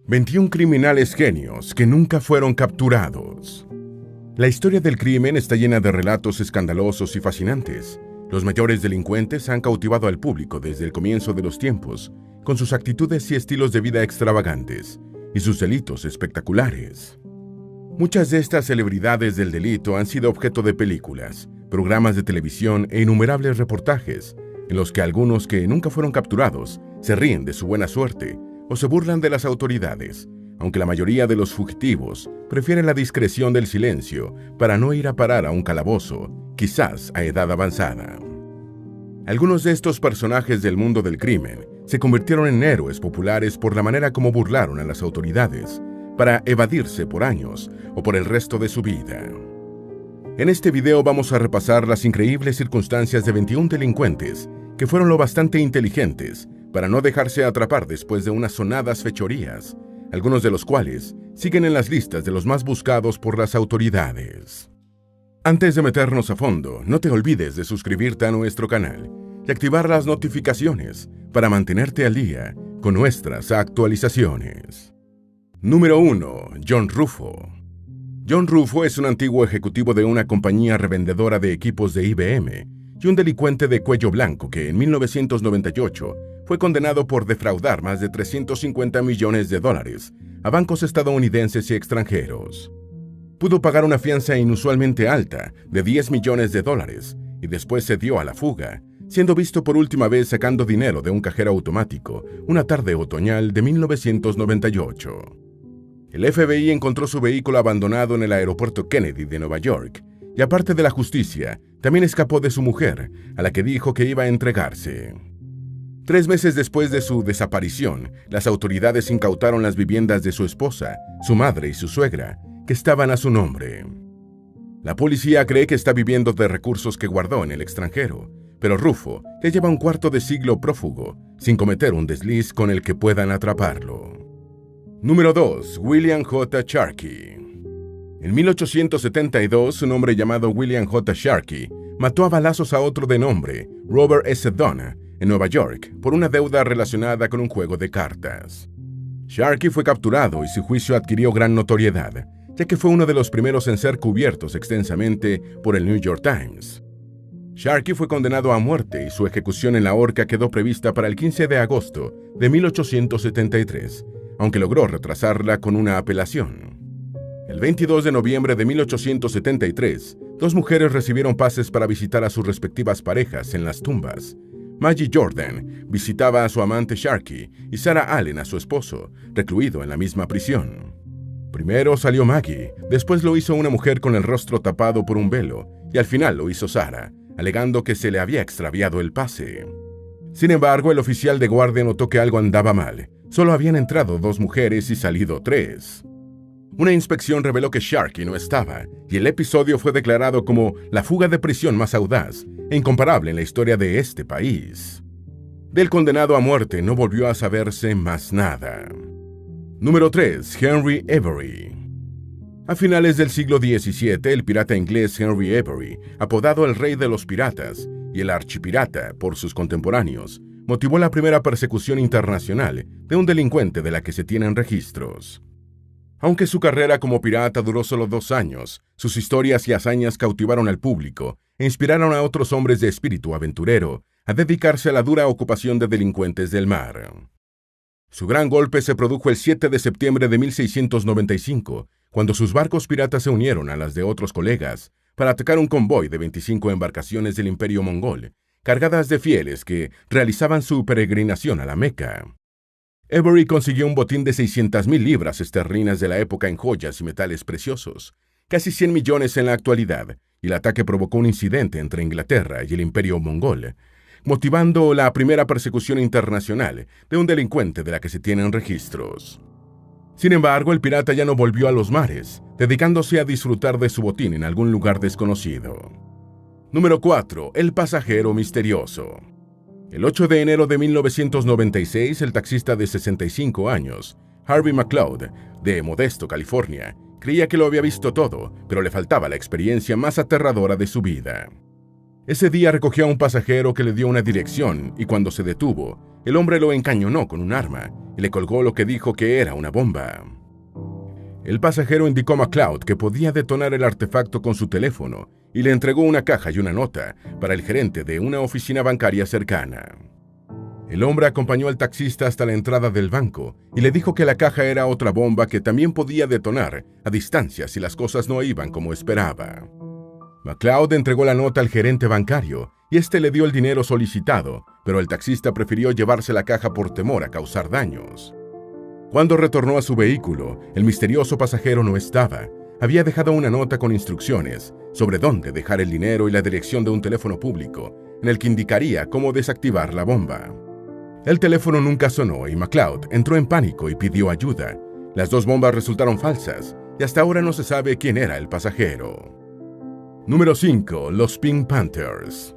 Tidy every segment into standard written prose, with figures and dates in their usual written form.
21 criminales genios que nunca fueron capturados. La historia del crimen está llena de relatos escandalosos y fascinantes. Los mayores delincuentes han cautivado al público desde el comienzo de los tiempos, con sus actitudes y estilos de vida extravagantes, y sus delitos espectaculares. Muchas de estas celebridades del delito han sido objeto de películas, programas de televisión e innumerables reportajes, en los que algunos que nunca fueron capturados se ríen de su buena suerte o se burlan de las autoridades, aunque la mayoría de los fugitivos prefieren la discreción del silencio para no ir a parar a un calabozo, quizás a edad avanzada. Algunos de estos personajes del mundo del crimen se convirtieron en héroes populares por la manera como burlaron a las autoridades para evadirse por años o por el resto de su vida. En este video vamos a repasar las increíbles circunstancias de 21 delincuentes que fueron lo bastante inteligentes para no dejarse atrapar después de unas sonadas fechorías, algunos de los cuales siguen en las listas de los más buscados por las autoridades. Antes de meternos a fondo, no te olvides de suscribirte a nuestro canal y activar las notificaciones para mantenerte al día con nuestras actualizaciones. Número 1. John Rufo. John Rufo es un antiguo ejecutivo de una compañía revendedora de equipos de IBM y un delincuente de cuello blanco que en 1998 fue condenado por defraudar más de $350 millones a bancos estadounidenses y extranjeros. Pudo pagar una fianza inusualmente alta de $10 millones y después se dio a la fuga, siendo visto por última vez sacando dinero de un cajero automático una tarde otoñal de 1998. El FBI encontró su vehículo abandonado en el aeropuerto Kennedy de Nueva York, y aparte de la justicia, también escapó de su mujer, a la que dijo que iba a entregarse. 3 meses después de su desaparición, las autoridades incautaron las viviendas de su esposa, su madre y su suegra, que estaban a su nombre. La policía cree que está viviendo de recursos que guardó en el extranjero, pero Rufo ya lleva un cuarto de siglo prófugo, sin cometer un desliz con el que puedan atraparlo. Número 2. William J. Sharkey. En 1872, un hombre llamado William J. Sharkey mató a balazos a otro de nombre, Robert S. Donna, en Nueva York, por una deuda relacionada con un juego de cartas. Sharkey fue capturado y su juicio adquirió gran notoriedad, ya que fue uno de los primeros en ser cubiertos extensamente por el New York Times. Sharkey fue condenado a muerte y su ejecución en la horca quedó prevista para el 15 de agosto de 1873, aunque logró retrasarla con una apelación. El 22 de noviembre de 1873, 2 mujeres recibieron pases para visitar a sus respectivas parejas en las tumbas. Maggie Jordan visitaba a su amante Sharkey y Sarah Allen a su esposo, recluido en la misma prisión. Primero salió Maggie, después lo hizo una mujer con el rostro tapado por un velo y al final lo hizo Sarah, alegando que se le había extraviado el pase. Sin embargo, el oficial de guardia notó que algo andaba mal. Solo habían entrado 2 mujeres y salido 3. Una inspección reveló que Sharkey no estaba, y el episodio fue declarado como la fuga de prisión más audaz e incomparable en la historia de este país. Del condenado a muerte no volvió a saberse más nada. Número 3. Henry Avery. A finales del siglo XVII, el pirata inglés Henry Avery, apodado el Rey de los Piratas y el Archipirata por sus contemporáneos, motivó la primera persecución internacional de un delincuente de la que se tienen registros. Aunque su carrera como pirata duró solo 2 años, sus historias y hazañas cautivaron al público e inspiraron a otros hombres de espíritu aventurero a dedicarse a la dura ocupación de delincuentes del mar. Su gran golpe se produjo el 7 de septiembre de 1695, cuando sus barcos piratas se unieron a las de otros colegas para atacar un convoy de 25 embarcaciones del Imperio Mongol, cargadas de fieles que realizaban su peregrinación a la Meca. Avery consiguió un botín de 600,000 libras esterlinas de la época en joyas y metales preciosos, casi 100 millones en la actualidad, y el ataque provocó un incidente entre Inglaterra y el Imperio Mongol, motivando la primera persecución internacional de un delincuente de la que se tienen registros. Sin embargo, el pirata ya no volvió a los mares, dedicándose a disfrutar de su botín en algún lugar desconocido. Número 4. El pasajero misterioso. El 8 de enero de 1996, el taxista de 65 años, Harvey McLeod, de Modesto, California, creía que lo había visto todo, pero le faltaba la experiencia más aterradora de su vida. Ese día recogió a un pasajero que le dio una dirección y cuando se detuvo, el hombre lo encañonó con un arma y le colgó lo que dijo que era una bomba. El pasajero indicó a McCloud que podía detonar el artefacto con su teléfono y le entregó una caja y una nota para el gerente de una oficina bancaria cercana. El hombre acompañó al taxista hasta la entrada del banco y le dijo que la caja era otra bomba que también podía detonar a distancia si las cosas no iban como esperaba. McCloud entregó la nota al gerente bancario y este le dio el dinero solicitado, pero el taxista prefirió llevarse la caja por temor a causar daños. Cuando retornó a su vehículo, el misterioso pasajero no estaba. Había dejado una nota con instrucciones sobre dónde dejar el dinero y la dirección de un teléfono público, en el que indicaría cómo desactivar la bomba. El teléfono nunca sonó y McCloud entró en pánico y pidió ayuda. Las dos bombas resultaron falsas y hasta ahora no se sabe quién era el pasajero. Número 5. Los Pink Panthers.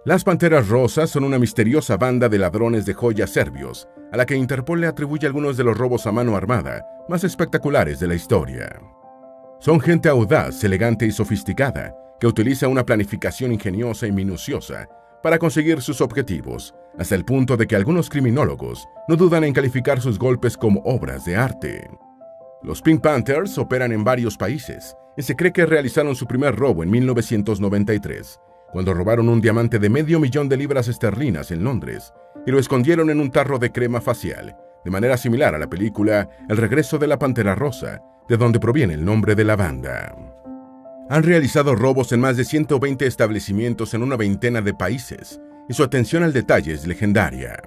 Las Panteras Rosas son una misteriosa banda de ladrones de joyas serbios, a la que Interpol le atribuye algunos de los robos a mano armada más espectaculares de la historia. Son gente audaz, elegante y sofisticada, que utiliza una planificación ingeniosa y minuciosa para conseguir sus objetivos, hasta el punto de que algunos criminólogos no dudan en calificar sus golpes como obras de arte. Los Pink Panthers operan en varios países, y se cree que realizaron su primer robo en 1993, cuando robaron un diamante de $500,000 esterlinas en Londres y lo escondieron en un tarro de crema facial, de manera similar a la película El regreso de la Pantera Rosa, de donde proviene el nombre de la banda. Han realizado robos en más de 120 establecimientos en una veintena de países, y su atención al detalle es legendaria.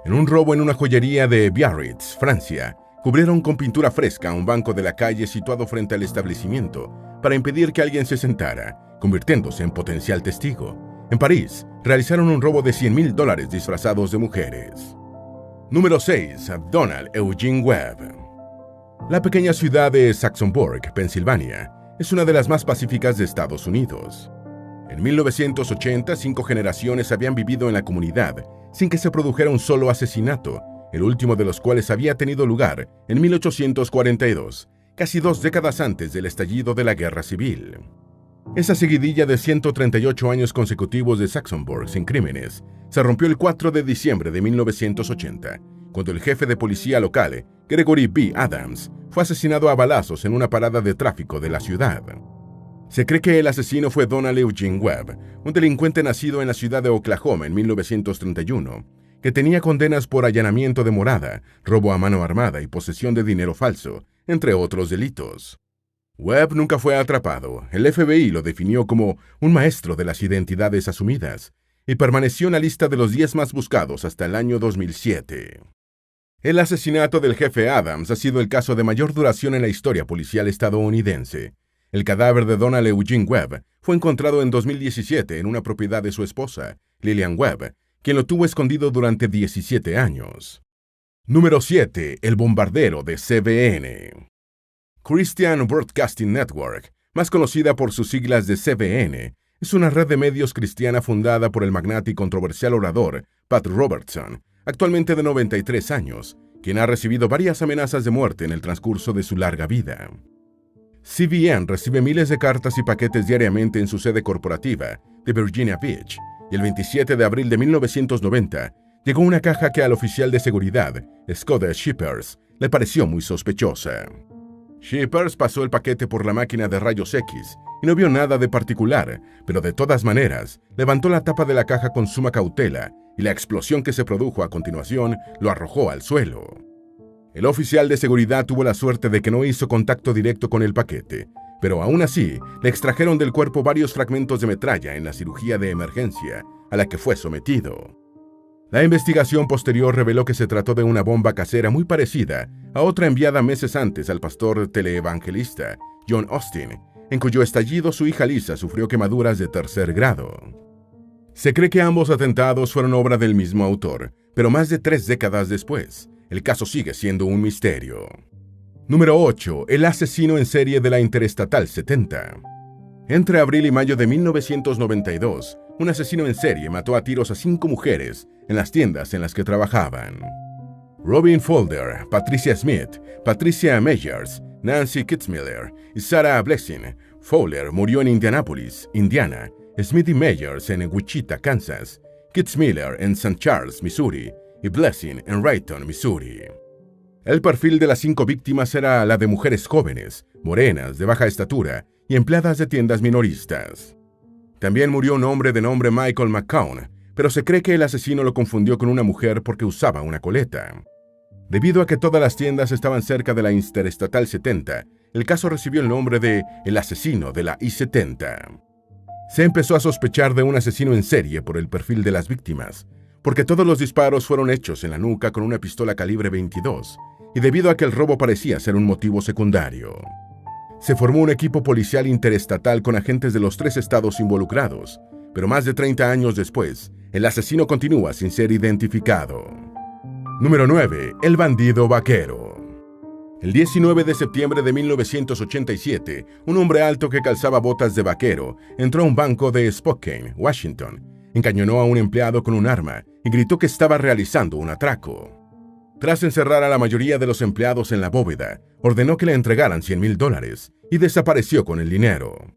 En un robo en una joyería de Biarritz, Francia, cubrieron con pintura fresca un banco de la calle situado frente al establecimiento para impedir que alguien se sentara, convirtiéndose en potencial testigo. En París, realizaron un robo de $100,000 disfrazados de mujeres. Número 6. Donald Eugene Webb. La pequeña ciudad de Saxonburg, Pensilvania, es una de las más pacíficas de Estados Unidos. En 1980, 5 generaciones habían vivido en la comunidad sin que se produjera un solo asesinato, el último de los cuales había tenido lugar en 1842, casi 2 décadas antes del estallido de la Guerra Civil. Esa seguidilla de 138 años consecutivos de Saxonburg sin crímenes se rompió el 4 de diciembre de 1980, cuando el jefe de policía local, Gregory B. Adams, fue asesinado a balazos en una parada de tráfico de la ciudad. Se cree que el asesino fue Donald Eugene Webb, un delincuente nacido en la ciudad de Oklahoma en 1931, que tenía condenas por allanamiento de morada, robo a mano armada y posesión de dinero falso, entre otros delitos. Webb nunca fue atrapado. El FBI lo definió como un maestro de las identidades asumidas y permaneció en la lista de los 10 más buscados hasta el año 2007. El asesinato del jefe Adams ha sido el caso de mayor duración en la historia policial estadounidense. El cadáver de Donald Eugene Webb fue encontrado en 2017 en una propiedad de su esposa, Lillian Webb, quien lo tuvo escondido durante 17 años. Número 7. El bombardero de CBN. Christian Broadcasting Network, más conocida por sus siglas de CBN, es una red de medios cristiana fundada por el magnate y controversial orador Pat Robertson, actualmente de 93 años, quien ha recibido varias amenazas de muerte en el transcurso de su larga vida. CBN recibe miles de cartas y paquetes diariamente en su sede corporativa de Virginia Beach, y el 27 de abril de 1990 llegó una caja que al oficial de seguridad, Scott Shippers, le pareció muy sospechosa. Shippers pasó el paquete por la máquina de rayos X y no vio nada de particular, pero de todas maneras levantó la tapa de la caja con suma cautela y la explosión que se produjo a continuación lo arrojó al suelo. El oficial de seguridad tuvo la suerte de que no hizo contacto directo con el paquete, pero aún así le extrajeron del cuerpo varios fragmentos de metralla en la cirugía de emergencia a la que fue sometido. La investigación posterior reveló que se trató de una bomba casera muy parecida a otra enviada meses antes al pastor teleevangelista John Austin, en cuyo estallido su hija Lisa sufrió quemaduras de 3er grado. Se cree que ambos atentados fueron obra del mismo autor, pero más de 3 décadas después, el caso sigue siendo un misterio. Número 8. El asesino en serie de la Interestatal 70. Entre abril y mayo de 1992, un asesino en serie mató a tiros a 5 mujeres en las tiendas en las que trabajaban. Robin Folder, Patricia Smith, Patricia Meyers, Nancy Kitzmiller y Sarah Blessing. Fowler murió en Indianápolis, Indiana, Smithy Meyers en Wichita, Kansas, Keith Miller en St. Charles, Missouri, y Blessing en Rayton, Missouri. El perfil de las 5 víctimas era la de mujeres jóvenes, morenas, de baja estatura y empleadas de tiendas minoristas. También murió un hombre de nombre Michael McCown, pero se cree que el asesino lo confundió con una mujer porque usaba una coleta. Debido a que todas las tiendas estaban cerca de la Interestatal 70, el caso recibió el nombre de El asesino de la I-70. Se empezó a sospechar de un asesino en serie por el perfil de las víctimas, porque todos los disparos fueron hechos en la nuca con una pistola calibre 22, y debido a que el robo parecía ser un motivo secundario. Se formó un equipo policial interestatal con agentes de los 3 estados involucrados, pero más de 30 años después, el asesino continúa sin ser identificado. Número 9. El bandido vaquero. El 19 de septiembre de 1987, un hombre alto que calzaba botas de vaquero entró a un banco de Spokane, Washington, encañonó a un empleado con un arma y gritó que estaba realizando un atraco. Tras encerrar a la mayoría de los empleados en la bóveda, ordenó que le entregaran $100,000 y desapareció con el dinero.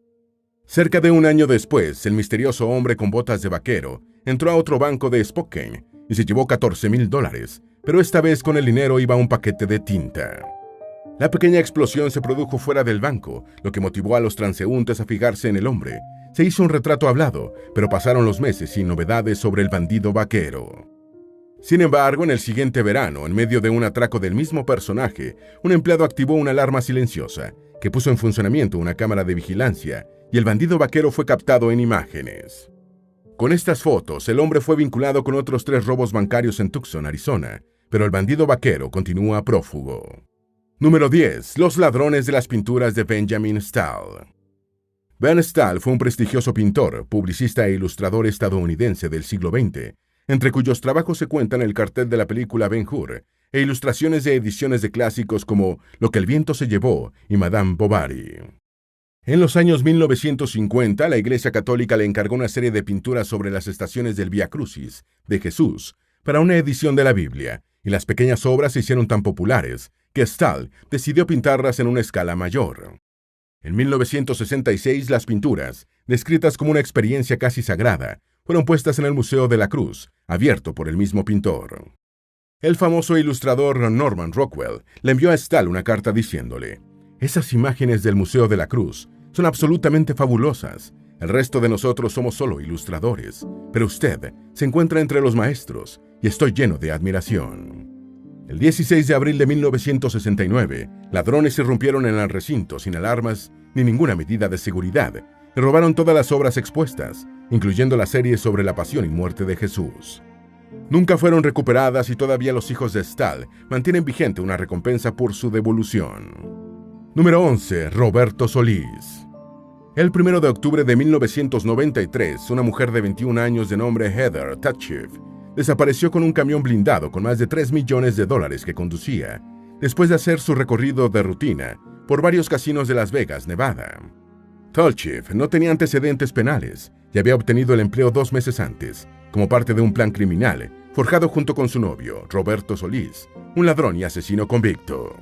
Cerca de un año después, el misterioso hombre con botas de vaquero entró a otro banco de Spokane y se llevó $14,000, pero esta vez con el dinero iba un paquete de tinta. La pequeña explosión se produjo fuera del banco, lo que motivó a los transeúntes a fijarse en el hombre. Se hizo un retrato hablado, pero pasaron los meses sin novedades sobre el bandido vaquero. Sin embargo, en el siguiente verano, en medio de un atraco del mismo personaje, un empleado activó una alarma silenciosa, que puso en funcionamiento una cámara de vigilancia, y el bandido vaquero fue captado en imágenes. Con estas fotos, el hombre fue vinculado con otros 3 robos bancarios en Tucson, Arizona, pero el bandido vaquero continúa prófugo. Número 10. Los ladrones de las pinturas de Benjamin Stahl. Ben Stahl fue un prestigioso pintor, publicista e ilustrador estadounidense del siglo XX, entre cuyos trabajos se cuentan el cartel de la película Ben-Hur e ilustraciones de ediciones de clásicos como Lo que el viento se llevó y Madame Bovary. En los años 1950, la Iglesia Católica le encargó una serie de pinturas sobre las estaciones del Vía Crucis de Jesús para una edición de la Biblia, y las pequeñas obras se hicieron tan populares que Stahl decidió pintarlas en una escala mayor. En 1966, las pinturas, descritas como una experiencia casi sagrada, fueron puestas en el Museo de la Cruz, abierto por el mismo pintor. El famoso ilustrador Norman Rockwell le envió a Stahl una carta diciéndole: «Esas imágenes del Museo de la Cruz son absolutamente fabulosas. El resto de nosotros somos solo ilustradores, pero usted se encuentra entre los maestros y estoy lleno de admiración». El 16 de abril de 1969, ladrones irrumpieron en el recinto sin alarmas ni ninguna medida de seguridad y robaron todas las obras expuestas, incluyendo la serie sobre la pasión y muerte de Jesús. Nunca fueron recuperadas y todavía los hijos de Stahl mantienen vigente una recompensa por su devolución. Número 11. Roberto Solís. El 1 de octubre de 1993, una mujer de 21 años de nombre Heather Tatchev desapareció con un camión blindado con más de $3 millones que conducía, después de hacer su recorrido de rutina por varios casinos de Las Vegas, Nevada. Tatchev no tenía antecedentes penales y había obtenido el empleo 2 meses antes, como parte de un plan criminal forjado junto con su novio, Roberto Solís, un ladrón y asesino convicto.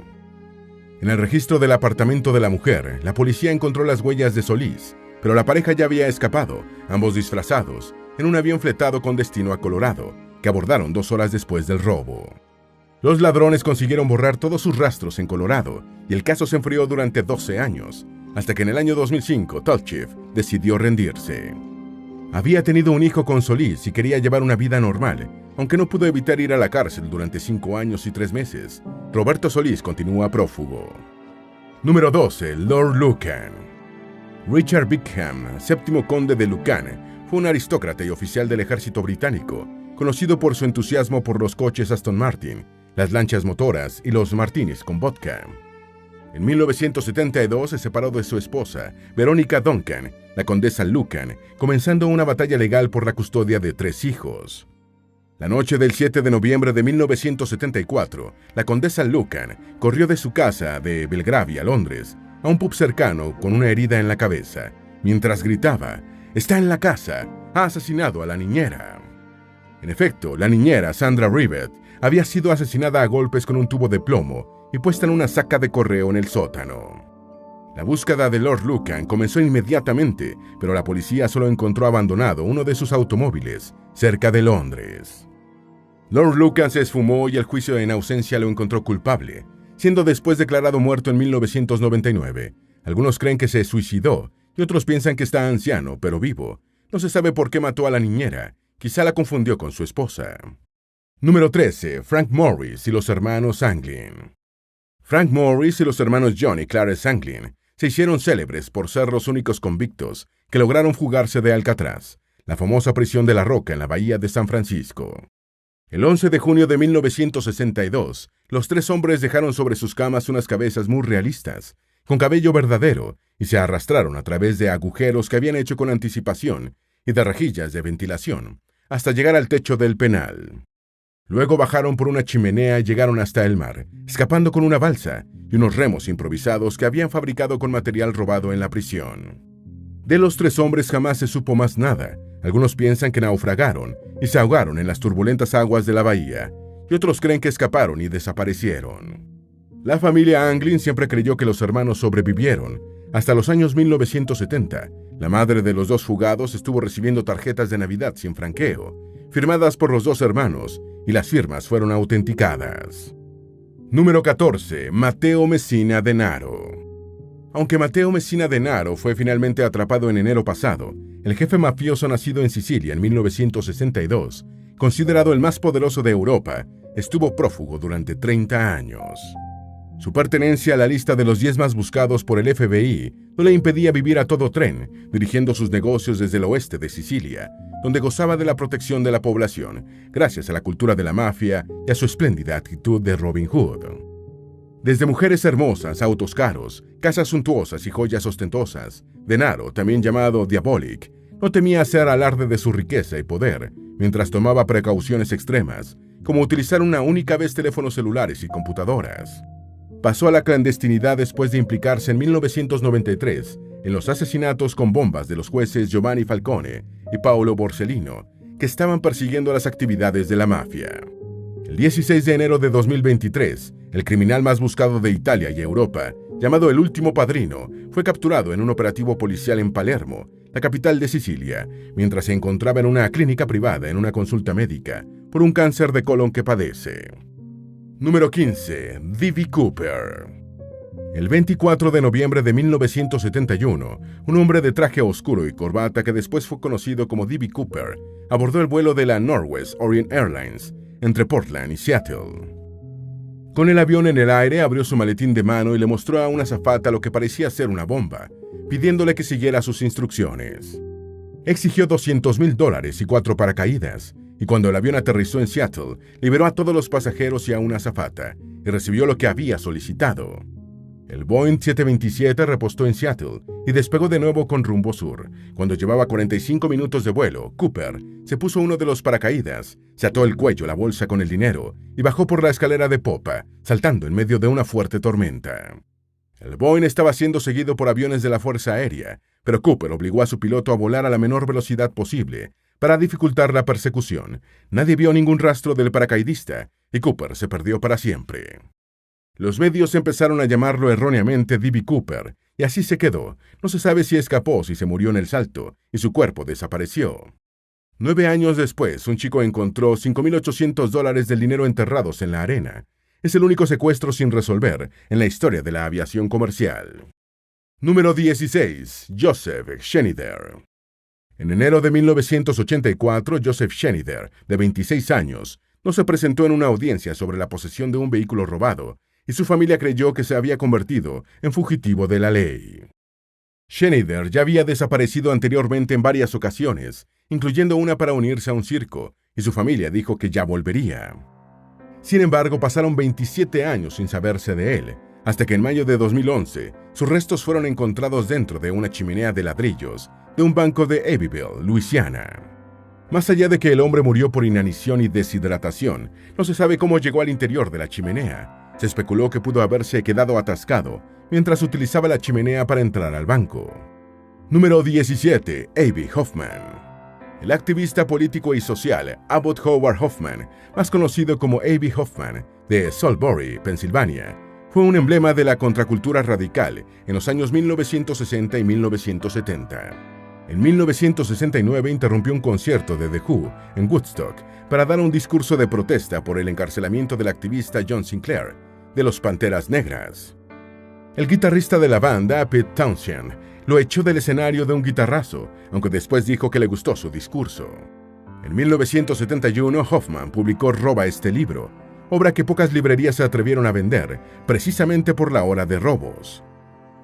En el registro del apartamento de la mujer, la policía encontró las huellas de Solís, pero la pareja ya había escapado, ambos disfrazados, en un avión fletado con destino a Colorado, que abordaron 2 horas después del robo. Los ladrones consiguieron borrar todos sus rastros en Colorado y el caso se enfrió durante 12 años, hasta que en el año 2005 Tatchev decidió rendirse. Había tenido un hijo con Solís y quería llevar una vida normal, aunque no pudo evitar ir a la cárcel durante 5 años y 3 meses. Roberto Solís continúa prófugo. Número 12. Lord Lucan. Richard Bickham, 7º conde de Lucan, fue un aristócrata y oficial del ejército británico, conocido por su entusiasmo por los coches Aston Martin, las lanchas motoras y los martinis con vodka. En 1972 se separó de su esposa, Verónica Duncan, la condesa Lucan, comenzando una batalla legal por la custodia de 3 hijos. La noche del 7 de noviembre de 1974, la condesa Lucan corrió de su casa de Belgravia, Londres, a un pub cercano con una herida en la cabeza, mientras gritaba: «¡Está en la casa! ¡Ha asesinado a la niñera!». En efecto, la niñera, Sandra Rivet, había sido asesinada a golpes con un tubo de plomo y puesta en una saca de correo en el sótano. La búsqueda de Lord Lucan comenzó inmediatamente, pero la policía solo encontró abandonado uno de sus automóviles, cerca de Londres. Lord Lucan se esfumó y el juicio en ausencia lo encontró culpable, siendo después declarado muerto en 1999. Algunos creen que se suicidó y otros piensan que está anciano, pero vivo. No se sabe por qué mató a la niñera, quizá la confundió con su esposa. Número 13. Frank Morris y los hermanos Anglin. Frank Morris y los hermanos John y Clarence Anglin se hicieron célebres por ser los únicos convictos que lograron fugarse de Alcatraz, la famosa prisión de La Roca en la bahía de San Francisco. El 11 de junio de 1962, los tres hombres dejaron sobre sus camas unas cabezas muy realistas, con cabello verdadero, y se arrastraron a través de agujeros que habían hecho con anticipación y de rejillas de ventilación, hasta llegar al techo del penal. Luego bajaron por una chimenea y llegaron hasta el mar, escapando con una balsa y unos remos improvisados que habían fabricado con material robado en la prisión. De los tres hombres jamás se supo más nada. Algunos piensan que naufragaron y se ahogaron en las turbulentas aguas de la bahía, y otros creen que escaparon y desaparecieron. La familia Anglin siempre creyó que los hermanos sobrevivieron. Hasta los años 1970, la madre de los dos fugados estuvo recibiendo tarjetas de Navidad sin franqueo, firmadas por los dos hermanos, y las firmas fueron autenticadas. Número 14. Matteo Messina Denaro. Aunque Matteo Messina Denaro fue finalmente atrapado en enero pasado, el jefe mafioso nacido en Sicilia en 1962, considerado el más poderoso de Europa, estuvo prófugo durante 30 años. Su pertenencia a la lista de los 10 más buscados por el FBI no le impedía vivir a todo tren, dirigiendo sus negocios desde el oeste de Sicilia, donde gozaba de la protección de la población, gracias a la cultura de la mafia y a su espléndida actitud de Robin Hood. Desde mujeres hermosas, autos caros, casas suntuosas y joyas ostentosas, Denaro, también llamado Diabolic, no temía hacer alarde de su riqueza y poder, mientras tomaba precauciones extremas, como utilizar una única vez teléfonos celulares y computadoras. Pasó a la clandestinidad después de implicarse en 1993 en los asesinatos con bombas de los jueces Giovanni Falcone y Paolo Borsellino, que estaban persiguiendo las actividades de la mafia. El 16 de enero de 2023, el criminal más buscado de Italia y Europa, llamado El Último Padrino, fue capturado en un operativo policial en Palermo, la capital de Sicilia, mientras se encontraba en una clínica privada en una consulta médica por un cáncer de colon que padece. Número 15. D.B. Cooper. El 24 de noviembre de 1971, un hombre de traje oscuro y corbata que después fue conocido como D.B. Cooper, abordó el vuelo de la Northwest Orient Airlines entre Portland y Seattle. Con el avión en el aire, abrió su maletín de mano y le mostró a una azafata lo que parecía ser una bomba, pidiéndole que siguiera sus instrucciones. Exigió $200,000 y 4 paracaídas, y cuando el avión aterrizó en Seattle, liberó a todos los pasajeros y a una azafata, y recibió lo que había solicitado. El Boeing 727 repostó en Seattle y despegó de nuevo con rumbo sur. Cuando llevaba 45 minutos de vuelo, Cooper se puso uno de los paracaídas, se ató el cuello la bolsa con el dinero y bajó por la escalera de popa, saltando en medio de una fuerte tormenta. El Boeing estaba siendo seguido por aviones de la Fuerza Aérea, pero Cooper obligó a su piloto a volar a la menor velocidad posible para dificultar la persecución. Nadie vio ningún rastro del paracaidista y Cooper se perdió para siempre. Los medios empezaron a llamarlo erróneamente D.B. Cooper, y así se quedó. No se sabe si escapó o si se murió en el salto, y su cuerpo desapareció. 9 años después, un chico encontró $5,800 del dinero enterrados en la arena. Es el único secuestro sin resolver en la historia de la aviación comercial. Número 16. Joseph Schneider. En enero de 1984, Joseph Schneider, de 26 años, no se presentó en una audiencia sobre la posesión de un vehículo robado, y su familia creyó que se había convertido en fugitivo de la ley. Schneider ya había desaparecido anteriormente en varias ocasiones, incluyendo una para unirse a un circo, y su familia dijo que ya volvería. Sin embargo, pasaron 27 años sin saberse de él, hasta que en mayo de 2011, sus restos fueron encontrados dentro de una chimenea de ladrillos de un banco de Abbeville, Luisiana. Más allá de que el hombre murió por inanición y deshidratación, no se sabe cómo llegó al interior de la chimenea. Se especuló que pudo haberse quedado atascado mientras utilizaba la chimenea para entrar al banco. Número 17. Abbie Hoffman. El activista político y social Abbott Howard Hoffman, más conocido como Abbie Hoffman, de Salisbury, Pensilvania, Fue un emblema de la contracultura radical en los años 1960 y 1970. En 1969 interrumpió un concierto de The Who en Woodstock para dar un discurso de protesta por el encarcelamiento del activista John Sinclair, de los Panteras Negras. El guitarrista de la banda, Pete Townshend, lo echó del escenario de un guitarrazo, aunque después dijo que le gustó su discurso. En 1971, Hoffman publicó Roba este libro, obra que pocas librerías se atrevieron a vender, precisamente por la ola de robos.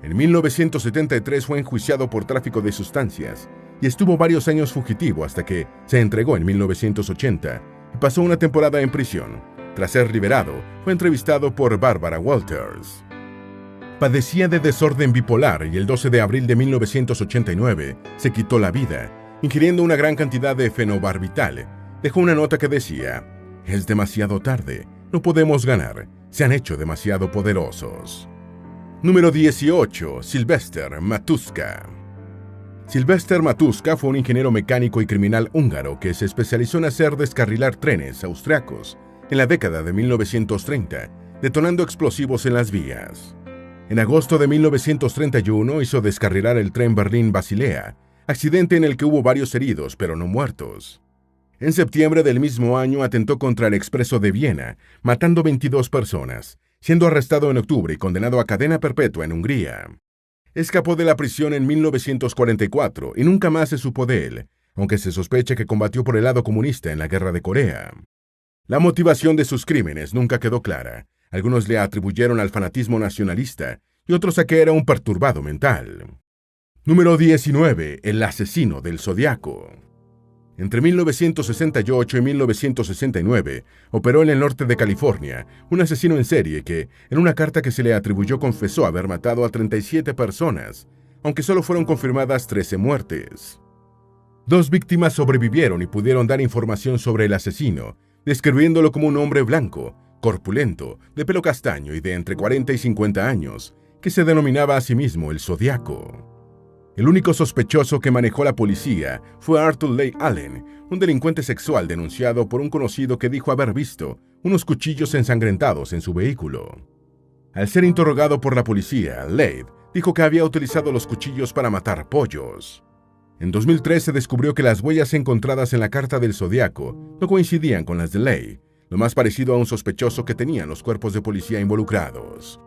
En 1973 fue enjuiciado por tráfico de sustancias y estuvo varios años fugitivo hasta que se entregó en 1980 y pasó una temporada en prisión. Tras ser liberado, fue entrevistado por Barbara Walters. Padecía de desorden bipolar y el 12 de abril de 1989 se quitó la vida, ingiriendo una gran cantidad de fenobarbital. Dejó una nota que decía: «Es demasiado tarde, no podemos ganar, se han hecho demasiado poderosos». Número 18. Sylvester Matuska. Sylvester Matuska fue un ingeniero mecánico y criminal húngaro que se especializó en hacer descarrilar trenes austriacos en la década de 1930, detonando explosivos en las vías. En agosto de 1931 hizo descarrilar el tren Berlín-Basilea, accidente en el que hubo varios heridos pero no muertos. En septiembre del mismo año atentó contra el Expreso de Viena, matando 22 personas, siendo arrestado en octubre y condenado a cadena perpetua en Hungría. Escapó de la prisión en 1944 y nunca más se supo de él, aunque se sospecha que combatió por el lado comunista en la Guerra de Corea. La motivación de sus crímenes nunca quedó clara. Algunos le atribuyeron al fanatismo nacionalista y otros a que era un perturbado mental. Número 19. El asesino del Zodiaco. Entre 1968 y 1969, operó en el norte de California un asesino en serie que, en una carta que se le atribuyó, confesó haber matado a 37 personas, aunque solo fueron confirmadas 13 muertes. 2 víctimas sobrevivieron y pudieron dar información sobre el asesino, describiéndolo como un hombre blanco, corpulento, de pelo castaño y de entre 40 y 50 años, que se denominaba a sí mismo el Zodiaco. El único sospechoso que manejó la policía fue Arthur Leigh Allen, un delincuente sexual denunciado por un conocido que dijo haber visto unos cuchillos ensangrentados en su vehículo. Al ser interrogado por la policía, Leigh dijo que había utilizado los cuchillos para matar pollos. En 2003 se descubrió que las huellas encontradas en la carta del Zodiaco no coincidían con las de Leigh, lo más parecido a un sospechoso que tenían los cuerpos de policía involucrados.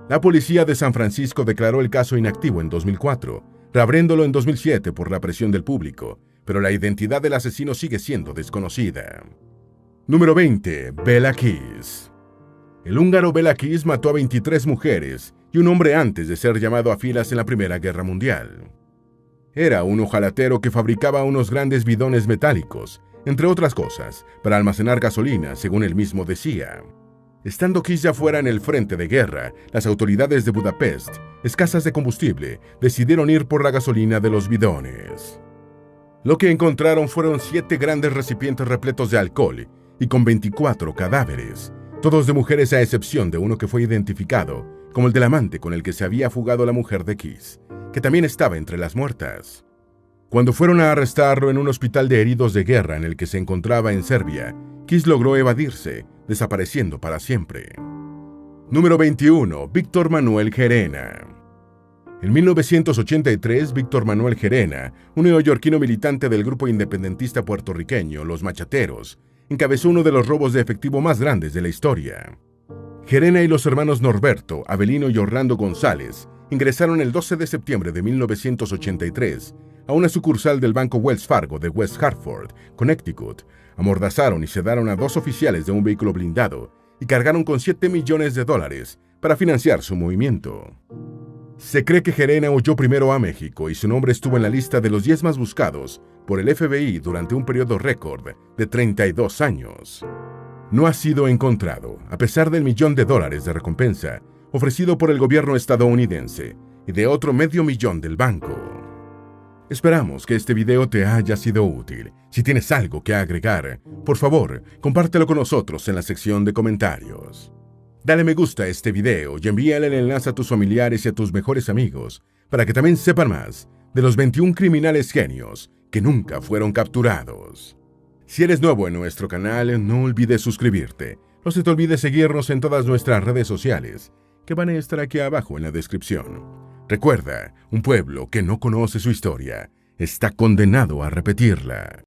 La policía de San Francisco declaró el caso inactivo en 2004, reabriéndolo en 2007 por la presión del público, pero la identidad del asesino sigue siendo desconocida. Número 20. Bela Kiss. El húngaro Bela Kiss mató a 23 mujeres y un hombre antes de ser llamado a filas en la Primera Guerra Mundial. Era un ojalatero que fabricaba unos grandes bidones metálicos, entre otras cosas, para almacenar gasolina, según él mismo decía. Estando Kiss ya fuera en el frente de guerra, las autoridades de Budapest, escasas de combustible, decidieron ir por la gasolina de los bidones. Lo que encontraron fueron 7 grandes recipientes repletos de alcohol y con 24 cadáveres, todos de mujeres a excepción de uno que fue identificado como el del amante con el que se había fugado la mujer de Kiss, que también estaba entre las muertas. Cuando fueron a arrestarlo en un hospital de heridos de guerra en el que se encontraba en Serbia, Kiss logró evadirse, desapareciendo para siempre. Número 21. Víctor Manuel Gerena. En 1983, Víctor Manuel Gerena, un neoyorquino militante del grupo independentista puertorriqueño Los Machateros, encabezó uno de los robos de efectivo más grandes de la historia. Gerena y los hermanos Norberto, Avelino y Orlando González ingresaron el 12 de septiembre de 1983 a una sucursal del Banco Wells Fargo de West Hartford, Connecticut, amordazaron y sedaron a 2 oficiales de un vehículo blindado y cargaron con $7 millones para financiar su movimiento. Se cree que Gerena huyó primero a México y su nombre estuvo en la lista de los 10 más buscados por el FBI durante un periodo récord de 32 años. No ha sido encontrado, a pesar del $1 millón de recompensa ofrecido por el gobierno estadounidense y de otro $500,000 del banco. Esperamos que este video te haya sido útil. Si tienes algo que agregar, por favor, compártelo con nosotros en la sección de comentarios. Dale me gusta a este video y envíale el enlace a tus familiares y a tus mejores amigos para que también sepan más de los 21 criminales genios que nunca fueron capturados. Si eres nuevo en nuestro canal, no olvides suscribirte. No se te olvide seguirnos en todas nuestras redes sociales, que van a estar aquí abajo en la descripción. Recuerda, un pueblo que no conoce su historia está condenado a repetirla.